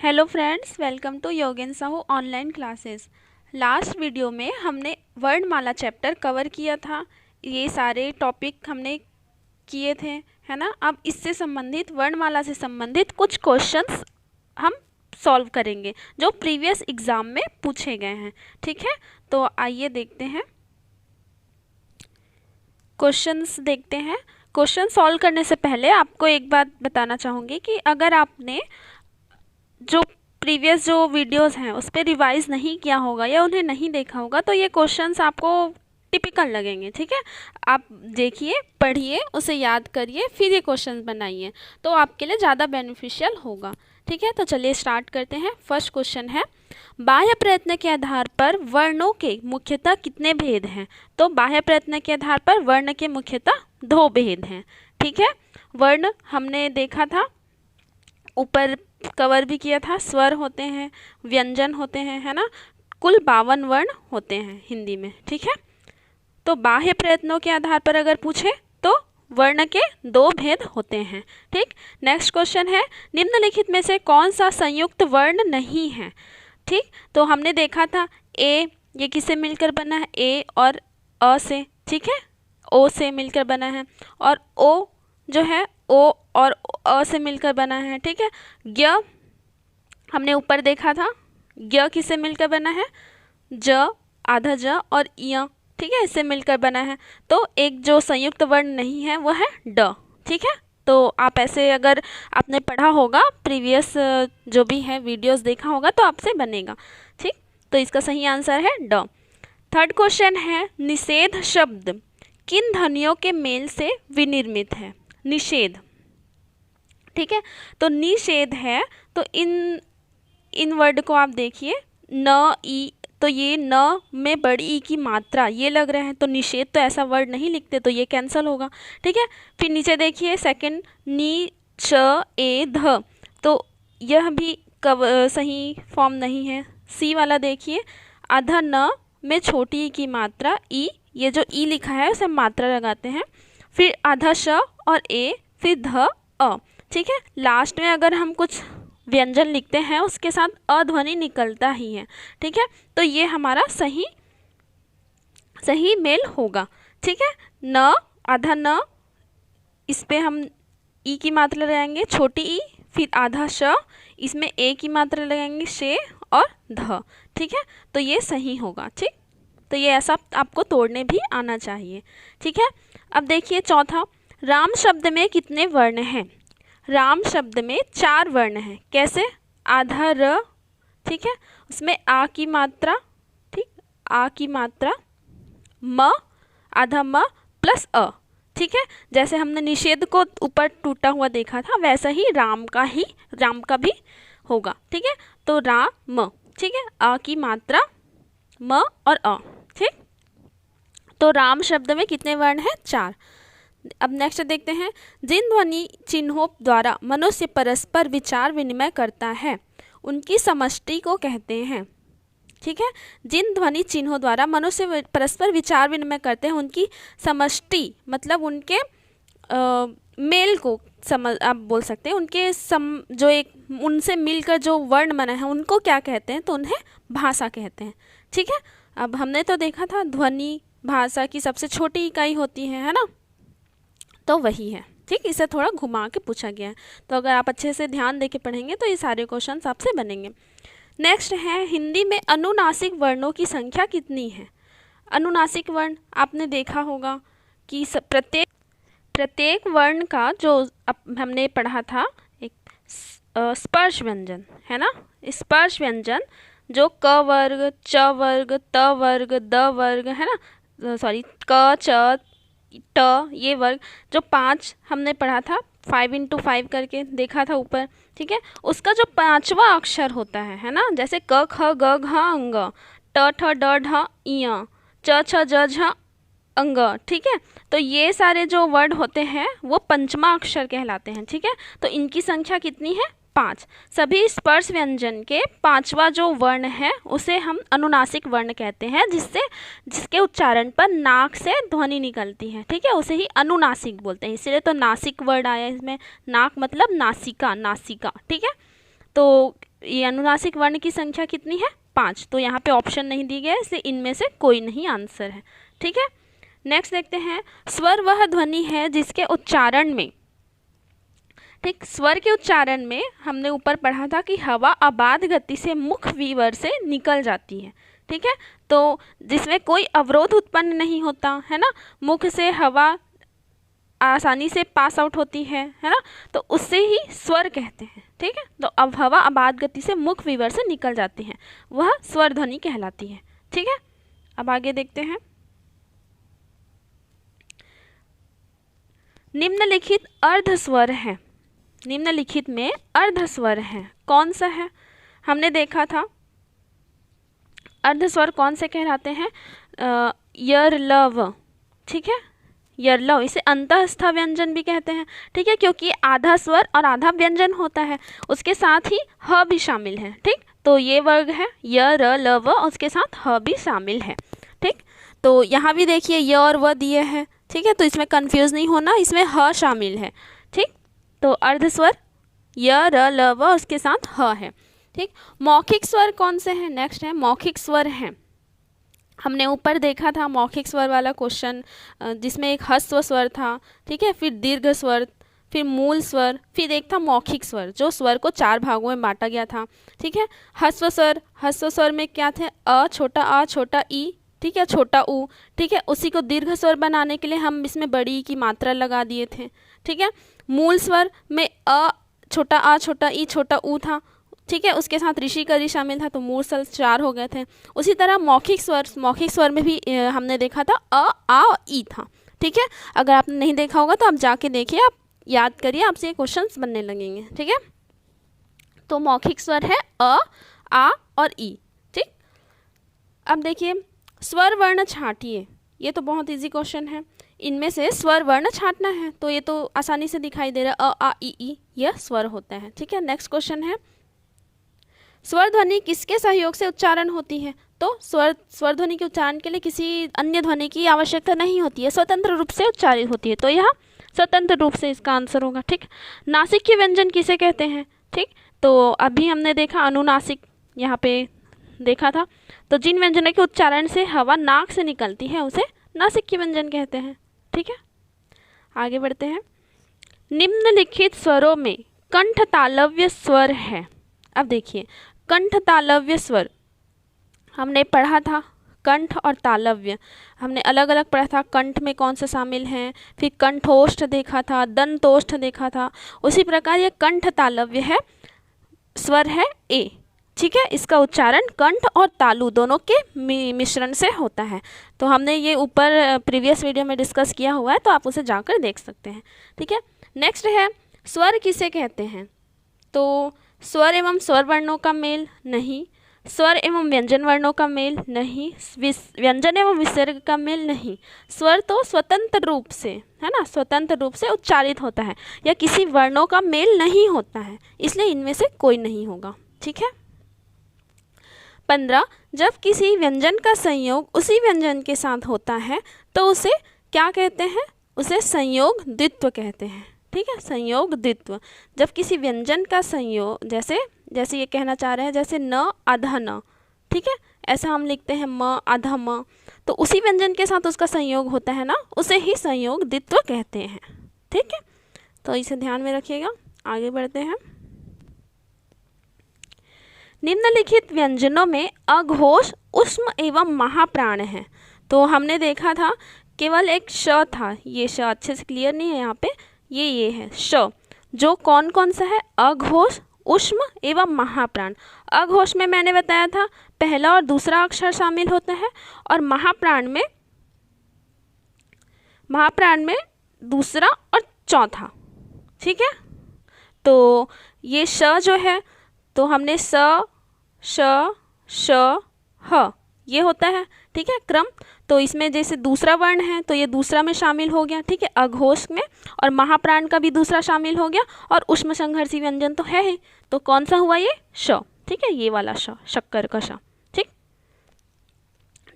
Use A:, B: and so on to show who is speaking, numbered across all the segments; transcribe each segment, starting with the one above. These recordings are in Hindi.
A: Hello friends, welcome to Yogen Sahu online classes. Last video में हमने वर्णमाला चैप्टर कवर किया था। ये सारे टॉपिक हमने किए थे, है ना। अब इससे संबंधित वर्णमाला से संबंधित कुछ क्वेश्चंस हम सॉल्व करेंगे जो प्रीवियस एग्ज़ाम में पूछे गए हैं। ठीक है, तो आइए देखते हैं, क्वेश्चंस देखते हैं। क्वेश्चन सॉल्व करने से पहले आपको एक बात बताना चाहूँगी कि अगर आपने जो प्रीवियस जो वीडियोस हैं उस पर रिवाइज नहीं किया होगा या उन्हें नहीं देखा होगा तो ये क्वेश्चंस आपको टिपिकल लगेंगे। ठीक है, आप देखिए, पढ़िए, उसे याद करिए, फिर ये क्वेश्चंस बनाइए तो आपके लिए ज़्यादा बेनिफिशियल होगा। ठीक है, तो चलिए स्टार्ट करते हैं। फर्स्ट क्वेश्चन है, बाह्य प्रयत्न के आधार पर वर्णों के मुख्यतः कितने भेद हैं? तो बाह्य प्रयत्न के आधार पर वर्ण के मुख्यतः 2 भेद हैं। ठीक है, वर्ण हमने देखा था, ऊपर कवर भी किया था। स्वर होते हैं, व्यंजन होते हैं, है ना। कुल 52 वर्ण होते हैं हिंदी में। ठीक है, तो बाह्य प्रयत्नों के आधार पर अगर पूछे तो वर्ण के 2 भेद होते हैं। ठीक, नेक्स्ट क्वेश्चन है, निम्नलिखित में से कौन सा संयुक्त वर्ण नहीं है? ठीक, तो हमने देखा था ए, ये किससे मिलकर बना है? ए और अ से। ठीक है, ओ से मिलकर बना है। और ओ जो है ओ और अ से मिलकर बना है। ठीक है, ज्ञ हमने ऊपर देखा था, ज्ञ किससे मिलकर बना है? ज, आधा ज और य। ठीक है, इससे मिलकर बना है। तो एक जो संयुक्त वर्ण नहीं है वो है ड। ठीक है, तो आप ऐसे अगर आपने पढ़ा होगा, प्रीवियस जो भी है वीडियोस देखा होगा तो आपसे बनेगा। ठीक, तो इसका सही आंसर है ड। थर्ड क्वेश्चन है, निषेध शब्द किन ध्वनियों के मेल से विनिर्मित है? निषेध। ठीक है, तो निषेध है तो इन वर्ड को आप देखिए, न, ई, तो ये न में बड़ी ई की मात्रा ये लग रहे हैं, तो निषेध तो ऐसा वर्ड नहीं लिखते, तो ये कैंसल होगा। ठीक है, फिर नीचे देखिए सेकंड, नी, च, ए, ध, तो यह भी सही फॉर्म नहीं है। सी वाला देखिए, आधा न में छोटी ई की मात्रा ई, ये जो ई लिखा है उसे मात्रा लगाते हैं, फिर आधा श और ए, फिर ध, अ। ठीक है, लास्ट में अगर हम कुछ व्यंजन लिखते हैं उसके साथ अ ध्वनि निकलता ही है। ठीक है, तो ये हमारा सही मेल होगा। ठीक है, न, आधा न, इस पे हम ई की मात्रा लगाएंगे छोटी ई, फिर आधा श, इसमें ए की मात्रा लगाएंगे शे और ध। ठीक है, तो ये सही होगा। ठीक, तो ये ऐसा आपको तोड़ने भी आना चाहिए। ठीक है, अब देखिए चौथा, राम शब्द में कितने वर्ण हैं? राम शब्द में 4 वर्ण हैं। कैसे? आधा र, ठीक है, उसमें आ की मात्रा, ठीक, आ की मात्रा, म, आधा म प्लस अ। ठीक है, जैसे हमने निषेध को ऊपर टूटा हुआ देखा था वैसा ही राम का भी होगा। ठीक है, तो राम, ठीक है, आ की मात्रा, म और अ। ठीक, तो राम शब्द में कितने वर्ण हैं? 4। अब नेक्स्ट देखते हैं, जिन ध्वनि चिन्हों द्वारा मनुष्य परस्पर विचार विनिमय करता है उनकी समष्टि को कहते हैं। ठीक है, जिन ध्वनि चिन्हों द्वारा मनुष्य परस्पर विचार विनिमय करते हैं उनकी समष्टि मतलब उनके मेल को आप बोल सकते हैं, उनके जो एक उनसे मिलकर जो वर्ण बना है उनको क्या कहते हैं? तो उन्हें भाषा कहते हैं। ठीक है, अब हमने तो देखा था ध्वनि भाषा की सबसे छोटी इकाई होती है ना, तो वही है। ठीक, इसे थोड़ा घुमा के पूछा गया है, तो अगर आप अच्छे से ध्यान दे के पढ़ेंगे तो ये सारे क्वेश्चन आपसे बनेंगे। नेक्स्ट है, हिंदी में अनुनासिक वर्णों की संख्या कितनी है? अनुनासिक वर्ण आपने देखा होगा कि प्रत्येक वर्ण का जो हमने पढ़ा था एक स्पर्श व्यंजन, है ना। स्पर्श व्यंजन जो क वर्ग, च वर्ग, त वर्ग, द वर्ग, है ना, सॉरी, क, च, ट, ये वर्ग जो 5 हमने पढ़ा था, 5 × 5 करके देखा था ऊपर। ठीक है, उसका जो 5वां अक्षर होता है ना, जैसे क, ख, ग, घ, अंग, ट, ठ, ड, ढ, इय, च, छ, ज, झ, अंग। ठीक है, तो ये सारे जो वर्ड होते हैं वो 5वां अक्षर कहलाते हैं। ठीक है, तो इनकी संख्या कितनी है? 5। सभी स्पर्श व्यंजन के 5वां जो वर्ण है उसे हम अनुनासिक वर्ण कहते हैं, जिसके उच्चारण पर नाक से ध्वनि निकलती है। ठीक है, उसे ही अनुनासिक बोलते हैं, इसलिए तो नासिक वर्ड आया इसमें। नाक मतलब नासिका, नासिका। ठीक है, तो ये अनुनासिक वर्ण की संख्या कितनी है? 5। तो यहाँ पे ऑप्शन नहीं दी गया है, इसलिए इनमें से कोई नहीं आंसर है। ठीक है, नेक्स्ट देखते हैं। स्वर वह ध्वनि है जिसके उच्चारण में, ठीक, स्वर के उच्चारण में हमने ऊपर पढ़ा था कि हवा अबाध गति से मुख विवर से निकल जाती है। ठीक है, तो जिसमें कोई अवरोध उत्पन्न नहीं होता है ना, मुख से हवा आसानी से पास आउट होती है ना, तो उससे ही स्वर कहते हैं। ठीक है, तो अब हवा अबाध गति से मुख विवर से निकल जाती है, वह स्वर ध्वनि कहलाती है। ठीक है, अब आगे देखते हैं। निम्नलिखित अर्ध स्वर है, निम्नलिखित में अर्ध स्वर है, कौन सा है? हमने देखा था अर्ध स्वर कौन से कहलाते हैं? यर लव, ठीक है, यर लव, इसे अंतःस्थ व्यंजन भी कहते हैं। ठीक है, क्योंकि आधा स्वर और आधा व्यंजन होता है, उसके साथ ही ह भी शामिल है। ठीक, तो ये वर्ग है य र ल व, उसके साथ ह भी शामिल है। ठीक, तो यहाँ भी देखिए य और व दिए हैं। ठीक है, तो इसमें कंफ्यूज नहीं होना, इसमें ह शामिल है। ठीक, तो अर्ध स्वर य र ल व, उसके साथ ह है। ठीक, मौखिक स्वर कौन से हैं? नेक्स्ट है मौखिक स्वर हैं। हमने ऊपर देखा था मौखिक स्वर वाला क्वेश्चन, जिसमें एक ह्रस्व स्वर था। ठीक है, फिर दीर्घ स्वर, फिर मूल स्वर, फिर एक था मौखिक स्वर, जो स्वर को 4 भागों में बांटा गया था। ठीक है, ह्रस्व स्वर, ह्रस्व स्वर में क्या थे? अ छोटा ई, ठीक है, छोटा ऊ। ठीक है, उसी को दीर्घ स्वर बनाने के लिए हम इसमें बड़ी ई की मात्रा लगा दिए थे। ठीक है, मूल स्वर में अ छोटा ई छोटा ऊ था। ठीक है, उसके साथ ऋषि का ऋ शामिल था, तो मूल स्वर 4 हो गए थे। उसी तरह मौखिक स्वर में भी हमने देखा था अ आ ई था। ठीक है, अगर आपने नहीं देखा होगा तो आप जाके देखिए, आप याद करिए, आपसे ये क्वेश्चंस बनने लगेंगे। ठीक है, तो मौखिक स्वर है अ आ और ई। ठीक, अब देखिए स्वर वर्ण छांटिए, ये तो बहुत इजी क्वेश्चन है। इनमें से स्वर वर्ण छांटना है, तो ये तो आसानी से दिखाई दे रहा है, अ आ ई यह स्वर होता है। ठीक है, नेक्स्ट क्वेश्चन है स्वर ध्वनि किसके सहयोग से उच्चारण होती है? तो स्वर ध्वनि के उच्चारण के लिए किसी अन्य ध्वनि की आवश्यकता नहीं होती है, स्वतंत्र रूप से उच्चारित होती है, तो यह स्वतंत्र रूप से इसका आंसर होगा। ठीक, नासिक के व्यंजन किसे कहते हैं? ठीक, तो अभी हमने देखा अनुनासिक, यहाँ पे देखा था, तो जिन व्यंजनों के उच्चारण से हवा नाक से निकलती है उसे नासिक के व्यंजन कहते हैं। ठीक है, आगे बढ़ते हैं। निम्नलिखित स्वरों में कंठ तालव्य स्वर है। अब देखिए कंठ तालव्य स्वर हमने पढ़ा था, कंठ और तालव्य हमने अलग अलग पढ़ा था। कंठ में कौन से शामिल हैं, फिर कंठोष्ठ देखा था, दंतोष्ठ देखा था। उसी प्रकार ये कंठ तालव्य है, स्वर है ए। ठीक है, इसका उच्चारण कंठ और तालु दोनों के मिश्रण से होता है। तो हमने ये ऊपर प्रीवियस वीडियो में डिस्कस किया हुआ है, तो आप उसे जाकर देख सकते हैं। ठीक है, नेक्स्ट है स्वर किसे कहते हैं? तो स्वर एवं स्वर वर्णों का मेल नहीं, स्वर एवं व्यंजन वर्णों का मेल नहीं, व्यंजन एवं विसर्ग का मेल नहीं। स्वर तो स्वतंत्र रूप से, है ना, स्वतंत्र रूप से उच्चारित होता है, या किसी वर्णों का मेल नहीं होता है, इसलिए इनमें से कोई नहीं होगा। ठीक है, 15 जब किसी व्यंजन का संयोग उसी व्यंजन के साथ होता है तो उसे क्या कहते हैं? उसे संयोग द्वित्व कहते हैं। ठीक है, संयोग द्वित्व, जब किसी व्यंजन का संयोग, जैसे ये कहना चाह रहे हैं, जैसे न आधा न, ठीक है, ऐसा हम लिखते हैं म आधा म, तो उसी व्यंजन के साथ उसका संयोग होता है ना, उसे ही संयोग द्वित्व कहते हैं। ठीक है, तो इसे ध्यान में रखिएगा। आगे बढ़ते हैं। निम्नलिखित व्यंजनों में अघोष उष्म एवं महाप्राण है। तो हमने देखा था केवल एक श था, ये श अच्छे से क्लियर नहीं है यहाँ पे, ये है श, जो कौन कौन सा है? अघोष, उष्म एवं महाप्राण। अघोष में मैंने बताया था पहला और दूसरा अक्षर शामिल होता है, और महाप्राण में दूसरा और चौथा। ठीक है, तो ये श जो है, तो हमने स श श ह ये होता है। ठीक है, क्रम, तो इसमें जैसे दूसरा वर्ण है तो ये दूसरा में शामिल हो गया। ठीक है, अघोष में, और महाप्राण का भी दूसरा शामिल हो गया, और उष्म संघर्षी व्यंजन तो है ही, तो कौन सा हुआ? ये श। ठीक है, ये वाला श, शक्कर का श। ठीक,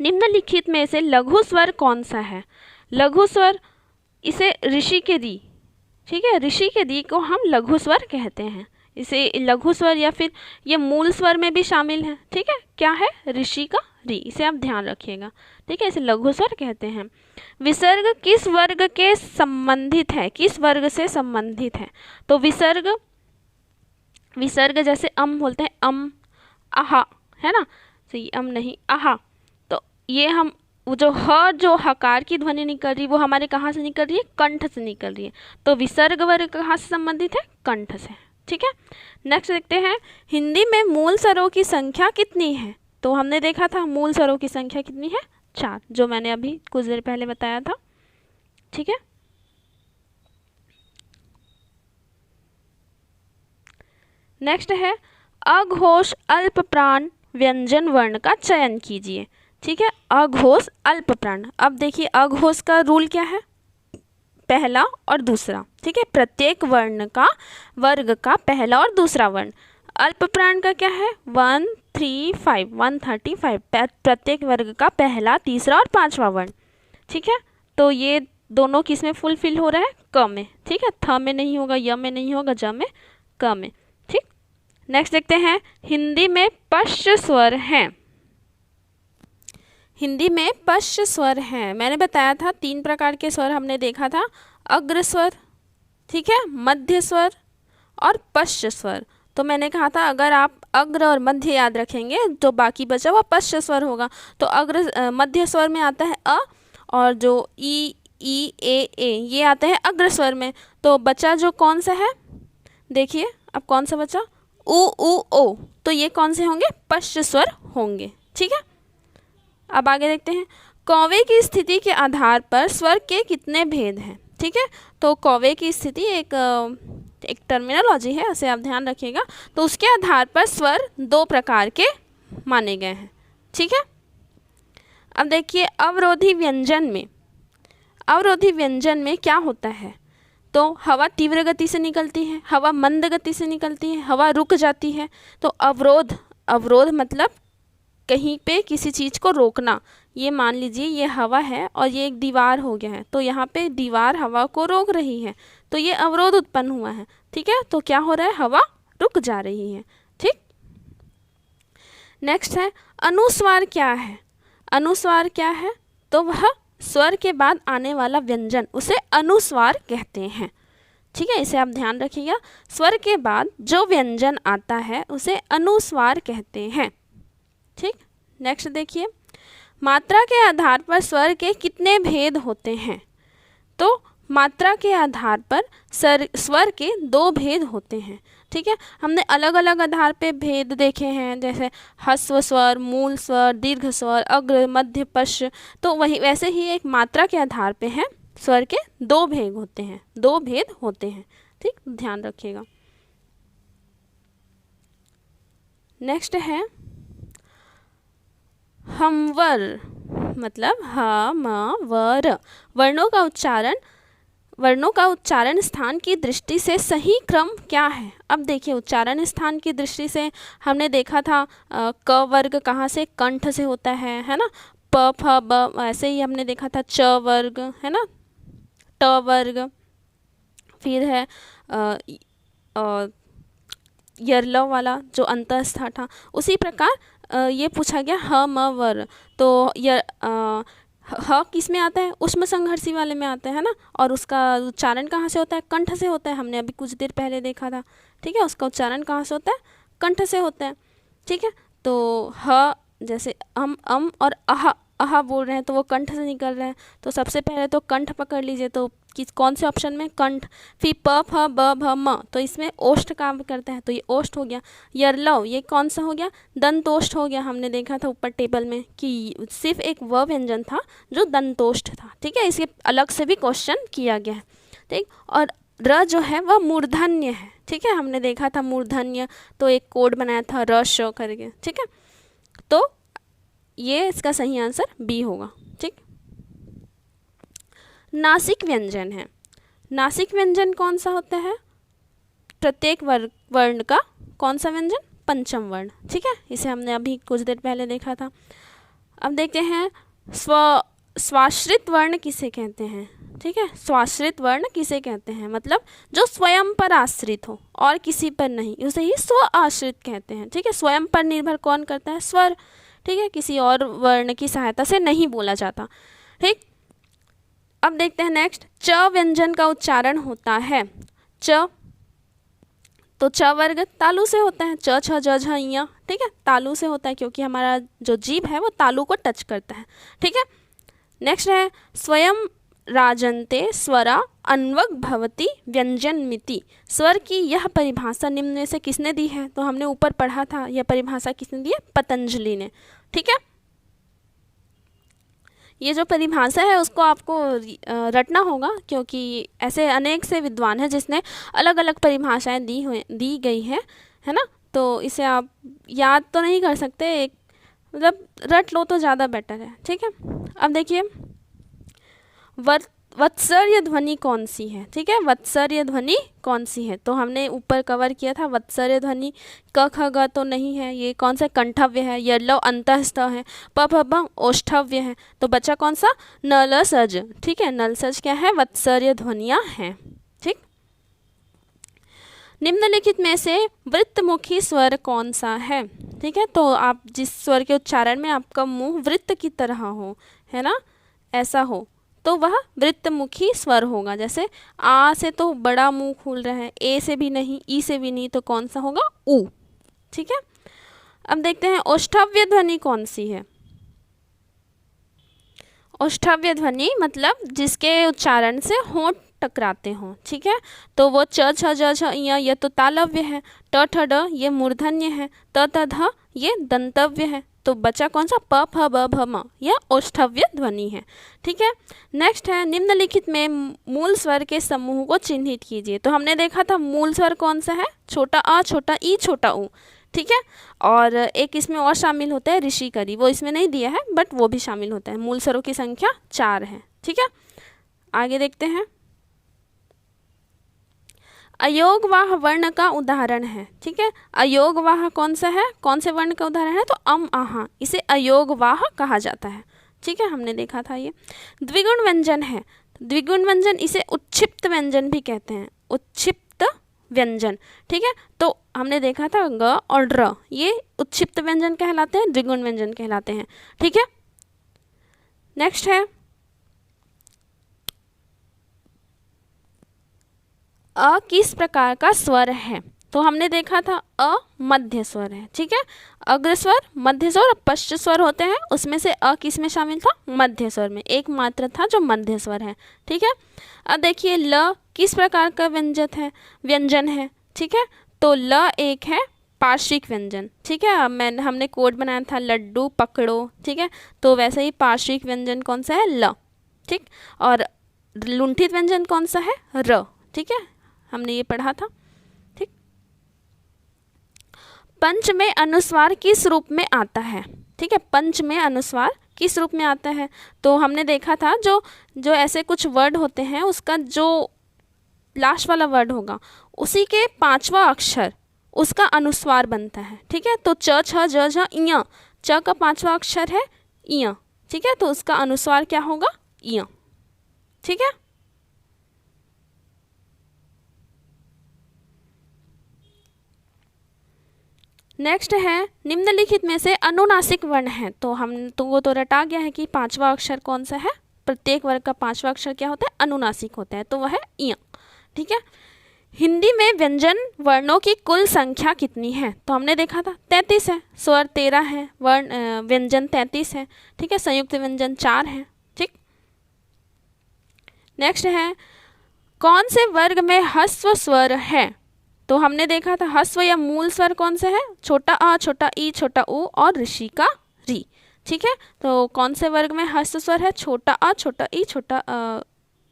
A: निम्नलिखित में से लघु स्वर कौन सा है? लघु स्वर, इसे ऋषि के दी, ठीक है, ऋषि के दी को हम लघु स्वर कहते हैं। इसे लघु स्वर या फिर ये मूल स्वर में भी शामिल है। ठीक है, क्या है? ऋषि का री, इसे आप ध्यान रखिएगा। ठीक है, इसे लघु स्वर कहते हैं। विसर्ग किस वर्ग के संबंधित है? किस वर्ग से संबंधित है? तो विसर्ग जैसे अम बोलते हैं, अम, आहा, है ना, सही, अम नहीं, आहा। तो ये हम जो जो हकार की ध्वनि निकल रही है वो हमारे कहाँ से निकल रही है? कंठ से निकल रही है। तो विसर्ग वर्ग कहाँ से संबंधित है? कंठ से। ठीक है, नेक्स्ट देखते हैं, हिंदी में मूल स्वरों की संख्या कितनी है? तो हमने देखा था मूल स्वरों की संख्या कितनी है? 4, जो मैंने अभी कुछ देर पहले बताया था। ठीक है, नेक्स्ट है, अघोष अल्प प्राण व्यंजन वर्ण का चयन कीजिए। ठीक है, अघोष अल्प प्राण। अब देखिए अघोष का रूल क्या है? पहला और दूसरा। ठीक है, प्रत्येक वर्ण का, वर्ग का पहला और दूसरा वर्ण। अल्प प्राण का क्या है? 135 प्रत्येक वर्ग का पहला, तीसरा और पांचवा वर्ण। ठीक है, तो ये दोनों किस में फुलफिल हो रहा है? क में। ठीक है, थ में नहीं होगा, य में नहीं होगा, ज में, क में। ठीक, नेक्स्ट देखते हैं, हिंदी में पश्च स्वर हैं। हिंदी में पश्च स्वर हैं। मैंने बताया था 3 प्रकार के स्वर हमने देखा था, अग्र स्वर, ठीक है, मध्य स्वर और पश्च स्वर। तो मैंने कहा था अगर आप अग्र और मध्य याद रखेंगे तो बाकी बचा हुआ पश्च स्वर होगा। तो अग्र मध्य स्वर में आता है अ, और जो ई ए ये आते हैं अग्र स्वर में। तो बचा जो कौन सा है? देखिए अब कौन सा बचा? उ ओ। तो ये कौन से होंगे? पश्च स्वर होंगे। ठीक है, अब आगे देखते हैं, कौवे की स्थिति के आधार पर स्वर के कितने भेद हैं? ठीक है, तो कौवे की स्थिति एक टर्मिनोलॉजी है, उसे आप ध्यान रखिएगा। तो उसके आधार पर स्वर 2 प्रकार के माने गए हैं। ठीक है, अब देखिए अवरोधी व्यंजन में क्या होता है? तो हवा तीव्र गति से निकलती है, हवा मंद गति से निकलती है, हवा रुक जाती है। तो अवरोध मतलब कहीं पे किसी चीज़ को रोकना। ये मान लीजिए ये हवा है और ये एक दीवार हो गया है, तो यहाँ पे दीवार हवा को रोक रही है, तो ये अवरोध उत्पन्न हुआ है। ठीक है, तो क्या हो रहा है? हवा रुक जा रही है। ठीक, नेक्स्ट है, अनुस्वार क्या है? अनुस्वार क्या है? तो वह स्वर के बाद आने वाला व्यंजन, उसे अनुस्वार कहते हैं। ठीक है, इसे आप ध्यान रखिएगा, स्वर के बाद जो व्यंजन आता है उसे अनुस्वार कहते हैं। ठीक, नेक्स्ट देखिए, मात्रा के आधार पर स्वर के कितने भेद होते हैं? तो मात्रा के आधार पर स्वर के 2 भेद होते हैं। ठीक है, हमने अलग अलग आधार पे भेद देखे हैं, जैसे ह्रस्व स्वर, मूल स्वर, दीर्घ स्वर, अग्र, मध्य, पश्च। तो वही वैसे ही एक मात्रा के आधार पे है, स्वर के 2 भेद होते हैं, 2 भेद होते हैं। ठीक, ध्यान रखिएगा। नेक्स्ट है हमवर, मतलब ह म वर। वर्णों का उच्चारण स्थान की दृष्टि से सही क्रम क्या है? अब देखिए उच्चारण स्थान की दृष्टि से हमने देखा था क वर्ग कहाँ से? कंठ से होता है ना। प फ ब ऐसे ही हमने देखा था च वर्ग, है ना, ट वर्ग, फिर है यरलव वाला जो अंतस्थ था। उसी प्रकार ये पूछा गया ह म वर। तो ह किस में आता है? ऊष्म संघर्षी वाले में आता है ना, और उसका उच्चारण कहाँ से होता है? कंठ से होता है। हमने अभी कुछ देर पहले देखा था। ठीक है, उसका उच्चारण कहाँ से होता है? कंठ से होता है। ठीक है, तो ह जैसे हम अम और अहा बोल रहे हैं तो वो कंठ से निकल रहा है, तो सबसे पहले तो कंठ पकड़ लीजिए। तो कौन से ऑप्शन में? कंठ। फिर प फ ब भ म, तो इसमें ओष्ठ काम करता है, तो ये ओष्ठ हो गया। यरलव, ये कौन सा हो गया? दंतोष्ठ हो गया। हमने देखा था ऊपर टेबल में कि सिर्फ एक व व्यंजन था जो दंतोष्ठ था। ठीक है, इसके अलग से भी क्वेश्चन किया गया है। ठीक, और र जो है वह मूर्धन्य है। ठीक है, हमने देखा था मूर्धन्य, तो एक कोड बनाया था र श करके। ठीक है, तो ये इसका सही आंसर बी होगा। ठीक, नासिक व्यंजन है। नासिक व्यंजन कौन सा होता है? प्रत्येक वर्ण का कौन सा व्यंजन? पंचम वर्ण। ठीक है, इसे हमने अभी कुछ देर पहले देखा था। अब देखते हैं स्वाश्रित वर्ण किसे कहते हैं? ठीक है, स्वाश्रित वर्ण किसे कहते हैं? मतलब जो स्वयं पर आश्रित हो और किसी पर नहीं, उसे ही स्व आश्रित कहते हैं। ठीक है, स्वयं पर निर्भर कौन करता है? स्वर। ठीक है, किसी और वर्ण की सहायता से नहीं बोला जाता। ठीक, अब देखते हैं नेक्स्ट, च व्यंजन का उच्चारण होता है च, तो च वर्ग तालु से होता है, च छ ज झ ञ। ठीक है, तालु से होता है क्योंकि हमारा जो जीभ है वो तालु को टच करता है। ठीक है, नेक्स्ट है स्वयं राजन्ते स्वरा अन्वग भवति व्यंजन मिति। स्वर की यह परिभाषा निम्न में से किसने दी है? तो हमने ऊपर पढ़ा था, यह परिभाषा किसने दी है? पतंजलि ने। ठीक है, ये जो परिभाषा है उसको आपको रटना होगा क्योंकि ऐसे अनेक से विद्वान हैं जिसने अलग अलग परिभाषाएं दी गई है ना। तो इसे आप याद तो नहीं कर सकते, एक मतलब रट लो तो ज़्यादा बेटर है। ठीक है, अब देखिए वत्सर्य ध्वनि कौन सी है? ठीक है, वत्सर्य ध्वनि कौन सी है? तो हमने ऊपर कवर किया था वत्सर्य ध्वनि, क ख ग तो नहीं है, ये कौन सा? कंठव्य है। यल्लव अंतस्थ है, प फ ब ओष्ठव्य है, तो बचा कौन सा? नल सज। ठीक है, नल सज क्या है? वत्सर्य ध्वनियाँ हैं। ठीक, निम्नलिखित में से वृत्तमुखी स्वर कौन सा है? ठीक है, तो आप जिस स्वर के उच्चारण में आपका मुंह वृत्त की तरह हो, है ना, ऐसा हो, तो वह वृत्तमुखी स्वर होगा। जैसे आ से तो बड़ा मुंह खुल रहा है, ए से भी नहीं, ई से भी नहीं, तो कौन सा होगा? ऊ। ठीक है, अब देखते हैं ओष्ठव्य ध्वनि कौन सी है? ओष्ठव्य ध्वनि मतलब जिसके उच्चारण से होंठ टकराते हों। ठीक है, तो वो च छ ज झ ञ ये तो तालव्य है, ट ठ ड ये मूर्धन्य है, त त ध ये दंतव्य है, तो बचा कौन सा? प फ ब भ म, यह ओष्ठव्य ध्वनि है। ठीक है, नेक्स्ट है निम्नलिखित में मूल स्वर के समूह को चिन्हित कीजिए। तो हमने देखा था मूल स्वर कौन सा है? छोटा अ, छोटा ई, छोटा ऊ। ठीक है, और एक इसमें और शामिल होता है ऋषि करी, वो इसमें नहीं दिया है बट वो भी शामिल होता है। मूल स्वरों की संख्या 4 है। ठीक है, आगे देखते हैं, अयोगवाह वर्ण का उदाहरण है। ठीक है, अयोगवाह कौन सा है? कौन से वर्ण का उदाहरण है? तो अम आहा, इसे अयोगवाह कहा जाता है। ठीक है, हमने देखा था ये। द्विगुण व्यंजन है, द्विगुण व्यंजन इसे उच्छिप्त व्यंजन भी कहते हैं, उच्छिप्त व्यंजन। ठीक है, तो हमने देखा था ग और र, ये उच्छिप्त व्यंजन कहलाते हैं, द्विगुण व्यंजन कहलाते हैं। ठीक है, नेक्स्ट है अ किस प्रकार का स्वर है? तो हमने देखा था अ मध्य स्वर है। ठीक है, अग्र स्वर, मध्य स्वर और पश्च स्वर होते हैं, उसमें से अ किस में शामिल था? मध्य स्वर में, एक मात्र था जो मध्य स्वर है। ठीक है, अब देखिए ल किस प्रकार का व्यंजन है? ठीक है, तो ल एक है पार्श्विक व्यंजन। ठीक है, अब हमने कोड बनाया था लड्डू पकड़ो। ठीक है, तो वैसे ही पार्श्विक व्यंजन कौन सा है? ल। ठीक, और लुंठित व्यंजन कौन सा है? र। ठीक है, हमने ये पढ़ा था। ठीक, पंच में अनुस्वार किस रूप में आता है? ठीक है, पंच में अनुस्वार किस रूप में आता है? तो हमने देखा था जो ऐसे कुछ वर्ड होते हैं, उसका जो लास्ट वाला वर्ड होगा उसी के 5वां अक्षर उसका अनुस्वार बनता है। ठीक है, तो च छ ज झ ञ, च का 5वां अक्षर है ञ। ठीक है, तो उसका अनुस्वार क्या होगा? ञ। ठीक है, नेक्स्ट है निम्नलिखित में से अनुनासिक वर्ण है। तो हम तुमको तो रटा गया है कि 5वां अक्षर कौन सा है? प्रत्येक वर्ग का 5वां अक्षर क्या होता है? अनुनासिक होता है, तो वह है इ। ठीक है, हिंदी में व्यंजन वर्णों की कुल संख्या कितनी है? तो हमने देखा था 33 है, स्वर 13 है, वर्ण व्यंजन 33 है। ठीक है, संयुक्त व्यंजन 4 है। ठीक, नेक्स्ट है कौन से वर्ग में ह्रस्व स्वर है? तो हमने देखा था ह्रस्व या मूल स्वर कौन से है? छोटा अ, छोटा ई, छोटा उ और ऋषि का री। ठीक है, तो कौन से वर्ग में ह्रस्व स्वर है? छोटा अ, छोटा ई, छोटा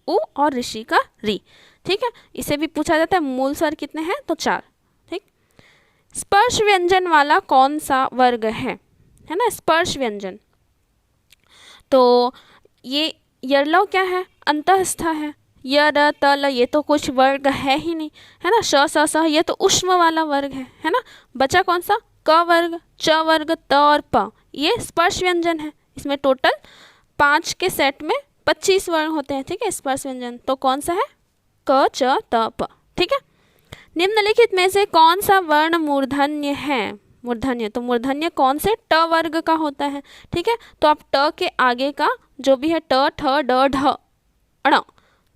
A: उ और ऋषि का री। ठीक है, इसे भी पूछा जाता है मूल स्वर कितने हैं? तो 4। ठीक, स्पर्श व्यंजन वाला कौन सा वर्ग है ना? स्पर्श व्यंजन, तो ये यरलव क्या है? अंतःस्थ है। य र त ल ये तो कुछ वर्ग है ही नहीं, है ना। श स स ये तो उष्म वाला वर्ग है ना। बचा कौन सा? क वर्ग, च वर्ग, त और प, ये स्पर्श व्यंजन है। इसमें टोटल 5 के सेट में 25 वर्ण होते हैं, ठीक है, स्पर्श व्यंजन। तो कौन सा है? क च त प, ठीक है। निम्नलिखित में से कौन सा वर्ण मूर्धन्य है? मूर्धन्य, तो मूर्धन्य कौन से? ट वर्ग का होता है, ठीक है। तो अब ट के आगे का जो भी है ट ठ ड ढ अण,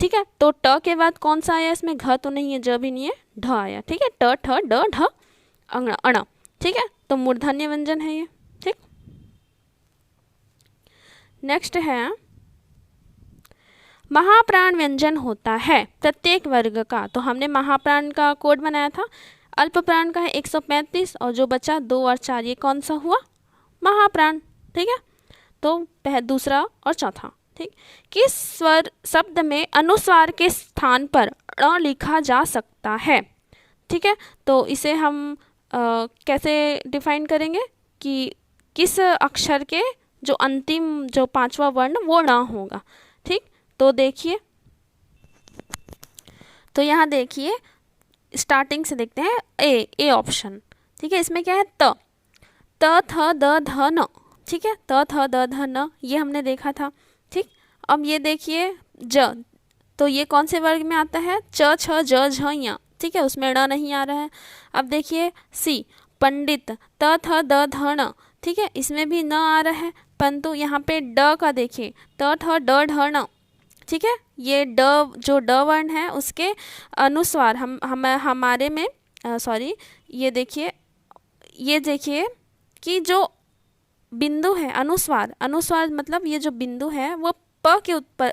A: ठीक है। तो ट के बाद कौन सा आया इसमें? घ तो नहीं है, ज भी नहीं है, ढ आया, ठीक है। ट ठ ड ढ अण, ठीक है। तो मूर्धन्य व्यंजन है ये, ठीक। नेक्स्ट है महाप्राण व्यंजन होता है प्रत्येक वर्ग का। तो हमने महाप्राण का कोड बनाया था, अल्प प्राण का है 135 और जो बचा 2 और 4 ये कौन सा हुआ? महाप्राण, ठीक है। तो दूसरा और चौथा, ठीक। किस स्वर शब्द में अनुस्वार के स्थान पर ण लिखा जा सकता है? ठीक है, तो इसे हम कैसे डिफाइन करेंगे कि किस अक्षर के जो अंतिम जो 5वां वर्ण वो ण होगा, ठीक। तो देखिए, तो यहाँ देखिए स्टार्टिंग से देखते हैं ए ऑप्शन, ठीक है। इसमें क्या है? त थ द ध न, ठीक है। त थ द ध न ये हमने देखा था, ठीक। अब ये देखिए ज, तो ये कौन से वर्ग में आता है? च छ ज झ य, ठीक है, उसमें ण नहीं आ रहा है। अब देखिए सी पंडित, त थ द ध न, ठीक है, इसमें भी न आ रहा है, परंतु यहाँ पे ड का देखिए त थ ड ढ न, ठीक है। ये ड जो ड वर्ण है उसके अनुस्वार हमारे में सॉरी ये देखिए कि जो बिंदु है अनुस्वार मतलब ये जो बिंदु है वो प के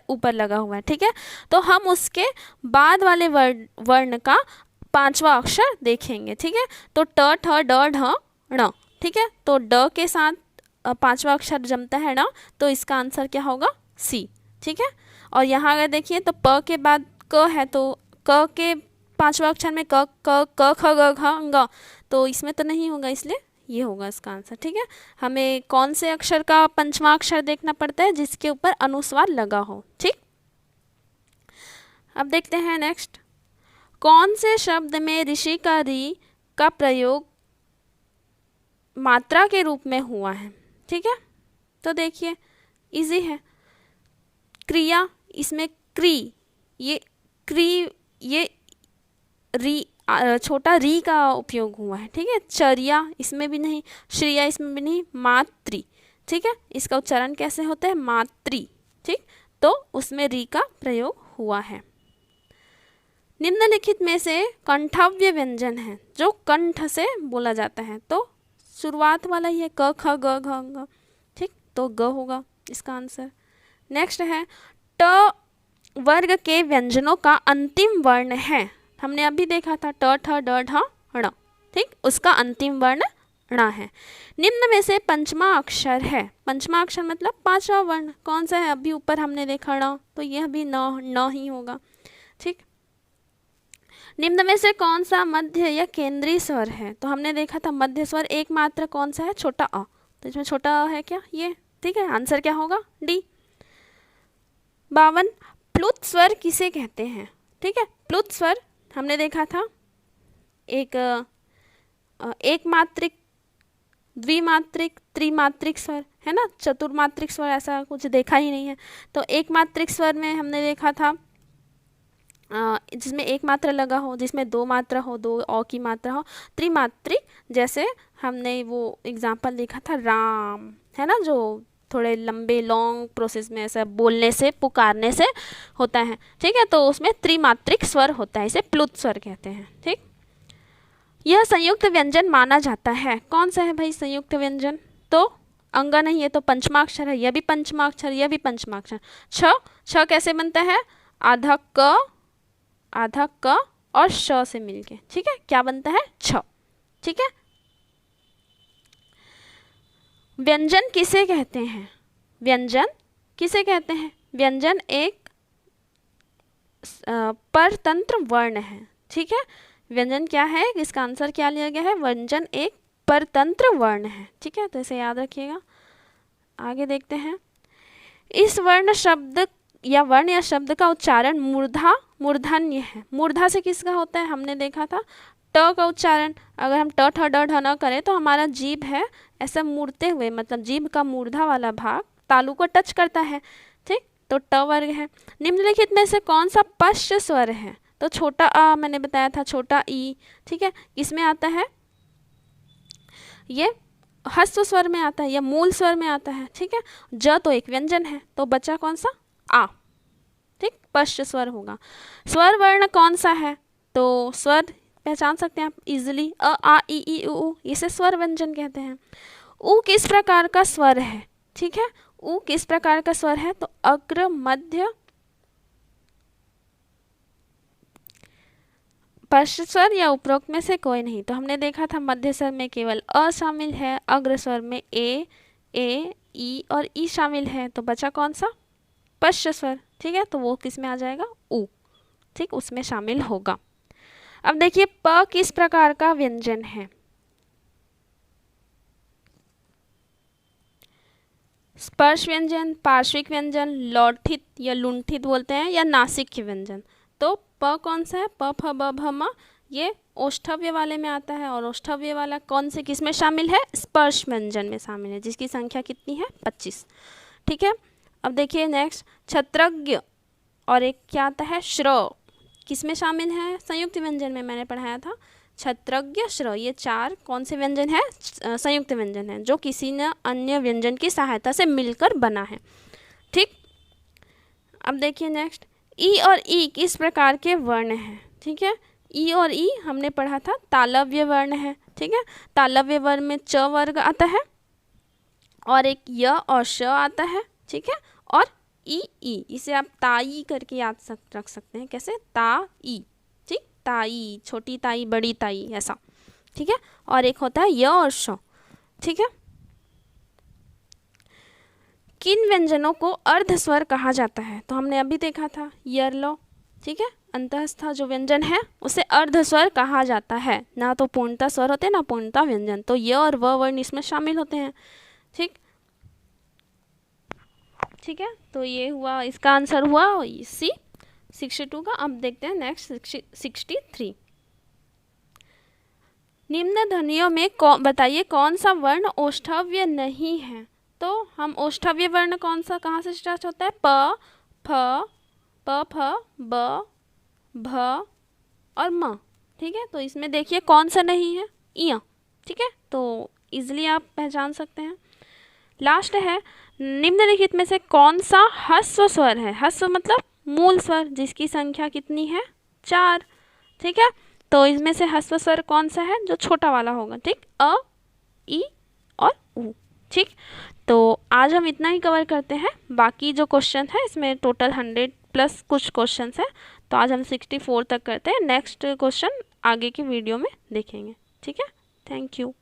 A: ऊपर लगा हुआ है, ठीक है। तो हम उसके बाद वाले वर्ण का 5वां अक्षर देखेंगे, ठीक है। तो ट ठ ड ढ ण, ठीक है। तो ड के साथ 5वां अक्षर जमता है ण, तो इसका आंसर क्या होगा? सी, ठीक है। और यहाँ अगर देखिए तो प के बाद क है, तो क के 5वां अक्षर में क क क ख ग घ ङ, तो इसमें तो नहीं होगा, इसलिए ये होगा इसका आंसर, ठीक है। हमें कौन से अक्षर का 5वां अक्षर देखना पड़ता है? जिसके ऊपर अनुस्वार लगा हो, ठीक। अब देखते हैं नेक्स्ट, कौन से शब्द में ऋषि का री का प्रयोग मात्रा के रूप में हुआ है, ठीक है। तो देखिए इजी है, क्रिया, इसमें क्री, ये री छोटा री का उपयोग हुआ है, ठीक है। चर्या इसमें भी नहीं, श्रिया इसमें भी नहीं, मात्री, ठीक है। इसका उच्चारण कैसे होता है? मात्री, ठीक। तो उसमें री का प्रयोग हुआ है। निम्नलिखित में से कंठव्य व्यंजन है जो कंठ से बोला जाता है, तो शुरुआत वाला ही है क ख ग घ ङ, ठीक। तो ग होगा इसका आंसर। नेक्स्ट है ट वर्ग के व्यंजनों का अंतिम वर्ण है, हमने अभी देखा था ट ठ ड ढ ण, ठीक। उसका अंतिम वर्ण ण है। निम्न में से 5वां अक्षर है, 5वां अक्षर मतलब 5वां वर्ण कौन सा है? अभी ऊपर हमने देखा ण, तो यह भी न ही होगा, ठीक। निम्न में से कौन सा मध्य या केंद्रीय स्वर है? तो हमने देखा था मध्य स्वर एक मात्र कौन सा है? छोटा अ, तो इसमें छोटा अ है क्या? ये, ठीक है। आंसर क्या होगा? डी। 52 प्लुत स्वर किसे कहते हैं? ठीक है, प्लुत स्वर हमने देखा था एक मात्रिक, द्विमात्रिक, त्रिमात्रिक स्वर है ना, चतुर्मात्रिक स्वर ऐसा कुछ देखा ही नहीं है। तो एक मात्रिक स्वर में हमने देखा था जिसमें एक मात्रा लगा हो, जिसमें 2 मात्रा हो, 2 अ की मात्रा हो। त्रिमात्रिक जैसे हमने वो एग्जाम्पल देखा था राम, है ना, जो थोड़े लंबे लॉन्ग प्रोसेस में ऐसा बोलने से पुकारने से होता है, ठीक है। तो उसमें त्रिमात्रिक स्वर होता है, इसे प्लुत स्वर कहते हैं, ठीक। यह संयुक्त व्यंजन माना जाता है, कौन सा है भाई संयुक्त व्यंजन? तो अंगा नहीं है, तो पंचमाक्षर है, यह भी पंचमाक्षर, यह भी पंचमाक्षर। छ कैसे बनता है? आधा क और श से मिलके, ठीक है, क्या बनता है? छ, ठीक है। व्यंजन किसे कहते हैं? व्यंजन किसे कहते हैं? व्यंजन एक परतंत्र वर्ण है, ठीक है। व्यंजन क्या है? इसका आंसर क्या लिया गया है? व्यंजन एक परतंत्र वर्ण है, ठीक है। तो इसे याद रखिएगा। आगे देखते हैं, इस वर्ण शब्द या शब्द का उच्चारण मूर्धन्य है। मूर्धा से किसका होता है? हमने देखा था ट का उच्चारण, अगर हम ट ठ ड ढ न करें तो हमारा जीभ है ऐसा मुड़ते हुए, मतलब जीभ का मूर्धा वाला भाग तालु को टच करता है, ठीक, तो ट वर्ग है। निम्नलिखित में से कौन सा पश्च स्वर है? तो छोटा आ मैंने बताया था, छोटा ई, ठीक है, इसमें आता है, ये ह्रस्व स्वर में आता है या मूल स्वर में आता है, ठीक है। ज तो एक व्यंजन है, तो बचा कौन सा? आ, ठीक, पश्च स्वर होगा। स्वर वर्ण कौन सा है? तो स्वर पहचान सकते हैं आप इजिली, अ आ इ उ, इसे स्वर व्यंजन कहते हैं। उ किस प्रकार का स्वर है? ठीक है, उ किस प्रकार का स्वर है? तो अग्र, मध्य, पश्च स्वर या उपरोक्त में से कोई नहीं। तो हमने देखा था मध्य स्वर में केवल अ शामिल है, अग्र स्वर में ए, ई और ई शामिल है, तो बचा कौन सा? पश्च स्वर, ठीक है, तो वो किस में आ जाएगा? उ, ठीक, उसमें शामिल होगा। अब देखिए प किस प्रकार का व्यंजन है? स्पर्श व्यंजन, पार्श्विक व्यंजन, लौठित या लुंठित बोलते हैं, या नासिक व्यंजन। तो प कौन सा है? प फ ब भ म, ये ओष्ठव्य वाले में आता है, और ओष्ठव्य वाला कौन से किस में शामिल है? स्पर्श व्यंजन में शामिल है, जिसकी संख्या कितनी है? 25, ठीक है। अब देखिए नेक्स्ट, छत्रज्ञ और एक क्या आता है? श्र, किस में शामिल है? संयुक्त व्यंजन में मैंने पढ़ाया था, छत्रज्ञ, श्र, ये चार कौन से व्यंजन है? संयुक्त व्यंजन है, जो किसी न अन्य व्यंजन की सहायता से मिलकर बना है, ठीक। अब देखिए नेक्स्ट, ई और ई किस प्रकार के वर्ण हैं? ठीक है, ई और ई हमने पढ़ा था तालव्य वर्ण है, ठीक है। तालव्य वर्ण में च वर्ग आता है, और एक य और श आता है, ठीक है, और ई, इसे आप ताई करके याद रख सकते हैं। कैसे? ताई, ठीक, ताई, छोटी ताई, बड़ी ताई, ऐसा, ठीक है। और एक होता है य और श, ठीक है। किन व्यंजनों को अर्ध स्वर कहा जाता है? तो हमने अभी देखा था यरलो, ठीक है, अंतःस्थ जो व्यंजन है उसे अर्ध स्वर कहा जाता है, ना तो पूर्णतः स्वर होते हैं ना पूर्णतः व्यंजन, तो य और व वर्ण इसमें शामिल होते हैं, ठीक, ठीक है। तो ये हुआ, इसका आंसर हुआ सी 62 का। अब देखते हैं नेक्स्ट 63। निम्न ध्वनियों में बताइए कौन सा वर्ण ओष्ठव्य नहीं है? तो हम ओष्ठव्य वर्ण कौन सा, कहाँ से स्टार्ट होता है? प फ ब भ और म, ठीक है। तो इसमें देखिए कौन सा नहीं है? इया, ठीक है, तो इजिली आप पहचान सकते हैं। लास्ट है, निम्नलिखित में से कौन सा ह्रस्व स्वर है? ह्रस्व मतलब मूल स्वर, जिसकी संख्या कितनी है? 4, ठीक है। तो इसमें से ह्रस्व स्वर कौन सा है? जो छोटा वाला होगा, ठीक, अ, ई और उ, ठीक। तो आज हम इतना ही कवर करते हैं, बाकी जो क्वेश्चन है इसमें टोटल 100+ कुछ क्वेश्चन है, तो आज हम 64 तक करते हैं। नेक्स्ट क्वेश्चन आगे की वीडियो में देखेंगे, ठीक है। Thank you.